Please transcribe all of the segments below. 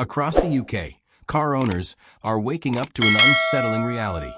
Across the UK, car owners are waking up to an unsettling reality.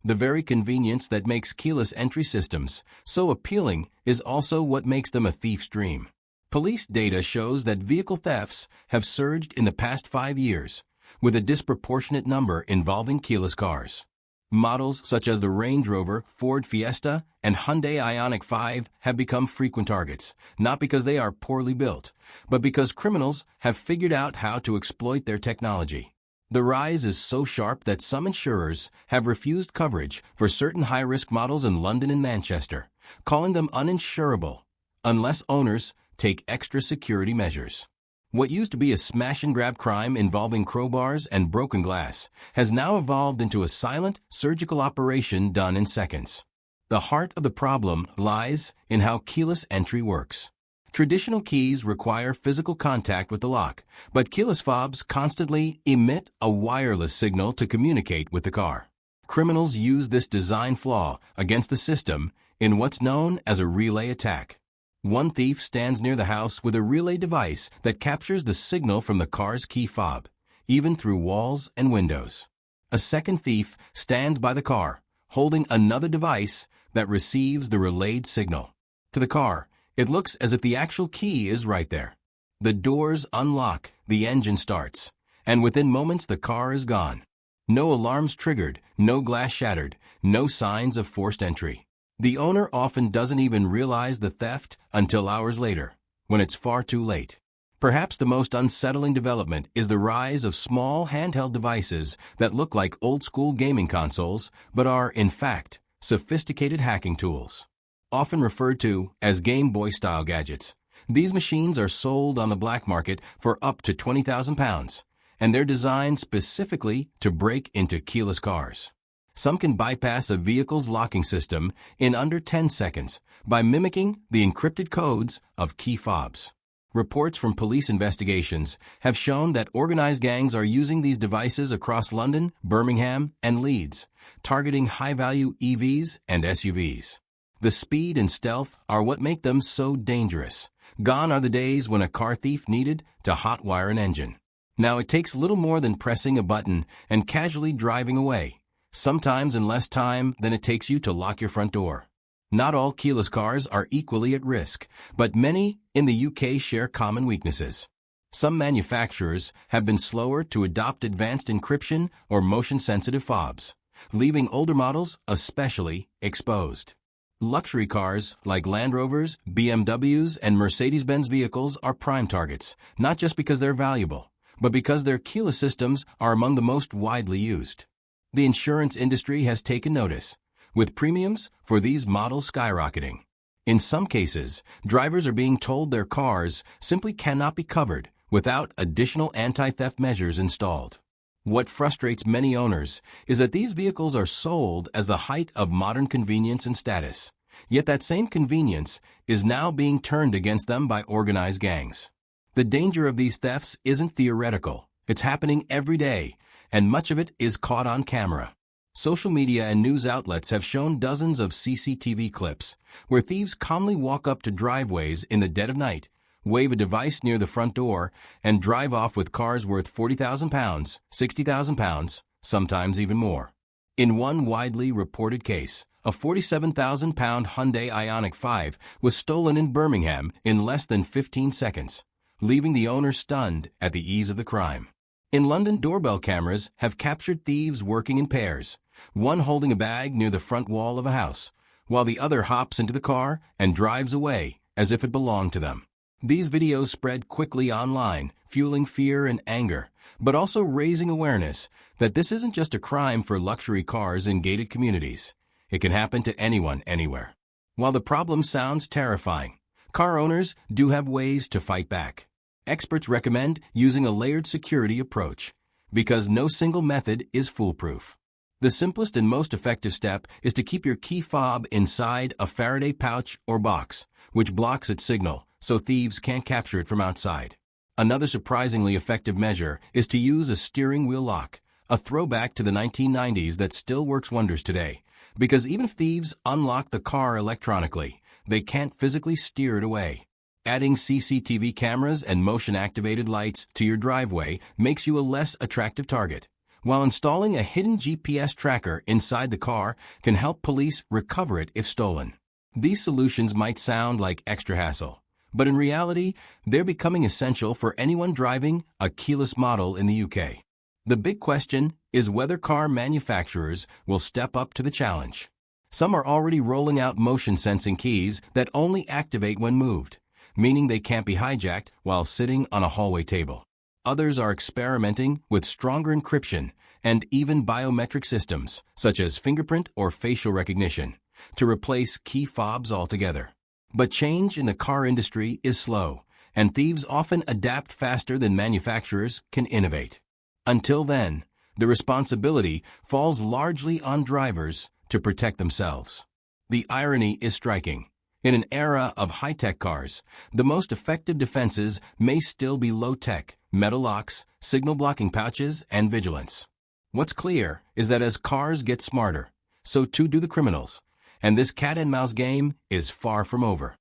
The very convenience that makes keyless entry systems so appealing is also what makes them a thief's dream. Police data shows that vehicle thefts have surged in the past 5 years, with a disproportionate number involving keyless cars. Models such as the Range Rover, Ford Fiesta, and Hyundai Ioniq 5 have become frequent targets, not because they are poorly built, but because criminals have figured out how to exploit their technology. The rise is so sharp that some insurers have refused coverage for certain high-risk models in London and Manchester, calling them uninsurable, unless owners take extra security measures. What used to be a smash-and-grab crime involving crowbars and broken glass has now evolved into a silent, surgical operation done in seconds. The heart of the problem lies in how keyless entry works. Traditional keys require physical contact with the lock, but keyless fobs constantly emit a wireless signal to communicate with the car. Criminals use this design flaw against the system in what's known as a relay attack. One thief stands near the house with a relay device that captures the signal from the car's key fob, even through walls and windows. A second thief stands by the car, holding another device that receives the relayed signal. To the car, it looks as if the actual key is right there. The doors unlock, the engine starts, and within moments the car is gone. No alarms triggered, no glass shattered, no signs of forced entry. The owner often doesn't even realize the theft until hours later, when it's far too late. Perhaps the most unsettling development is the rise of small handheld devices that look like old-school gaming consoles but are, in fact, sophisticated hacking tools. Often referred to as Game Boy-style gadgets, these machines are sold on the black market for up to £20,000, and they're designed specifically to break into keyless cars. Some can bypass a vehicle's locking system in under 10 seconds by mimicking the encrypted codes of key fobs. Reports from police investigations have shown that organized gangs are using these devices across London, Birmingham, and Leeds, targeting high-value EVs and SUVs. The speed and stealth are what make them so dangerous. Gone are the days when a car thief needed to hotwire an engine. Now it takes little more than pressing a button and casually driving away, sometimes in less time than it takes you to lock your front door. Not all keyless cars are equally at risk, but many in the UK share common weaknesses. Some manufacturers have been slower to adopt advanced encryption or motion-sensitive fobs, leaving older models especially exposed. Luxury cars like Land Rovers, BMWs, and Mercedes-Benz vehicles are prime targets, not just because they're valuable, but because their keyless systems are among the most widely used. The insurance industry has taken notice, with premiums for these models skyrocketing. In some cases, drivers are being told their cars simply cannot be covered without additional anti-theft measures installed. What frustrates many owners is that these vehicles are sold as the height of modern convenience and status, yet that same convenience is now being turned against them by organized gangs. The danger of these thefts isn't theoretical. It's happening every day, and much of it is caught on camera. Social media and news outlets have shown dozens of CCTV clips where thieves calmly walk up to driveways in the dead of night, wave a device near the front door, and drive off with cars worth £40,000, £60,000, sometimes even more. In one widely reported case, a £47,000 Hyundai Ioniq 5 was stolen in Birmingham in less than 15 seconds, leaving the owner stunned at the ease of the crime. In London, doorbell cameras have captured thieves working in pairs, one holding a bag near the front wall of a house, while the other hops into the car and drives away as if it belonged to them. These videos spread quickly online, fueling fear and anger, but also raising awareness that this isn't just a crime for luxury cars in gated communities. It can happen to anyone, anywhere. While the problem sounds terrifying, car owners do have ways to fight back. Experts recommend using a layered security approach, because no single method is foolproof. The simplest and most effective step is to keep your key fob inside a Faraday pouch or box, which blocks its signal, so thieves can't capture it from outside. Another surprisingly effective measure is to use a steering wheel lock, a throwback to the 1990s that still works wonders today, because even if thieves unlock the car electronically, they can't physically steer it away. Adding CCTV cameras and motion-activated lights to your driveway makes you a less attractive target, while installing a hidden GPS tracker inside the car can help police recover it if stolen. These solutions might sound like extra hassle, but in reality, they're becoming essential for anyone driving a keyless model in the UK. The big question is whether car manufacturers will step up to the challenge. Some are already rolling out motion-sensing keys that only activate when moved, meaning they can't be hijacked while sitting on a hallway table. Others are experimenting with stronger encryption and even biometric systems, such as fingerprint or facial recognition, to replace key fobs altogether. But change in the car industry is slow, and thieves often adapt faster than manufacturers can innovate. Until then, the responsibility falls largely on drivers to protect themselves. The irony is striking. In an era of high-tech cars, the most effective defenses may still be low-tech, metal locks, signal-blocking pouches, and vigilance. What's clear is that as cars get smarter, so too do the criminals, and this cat-and-mouse game is far from over.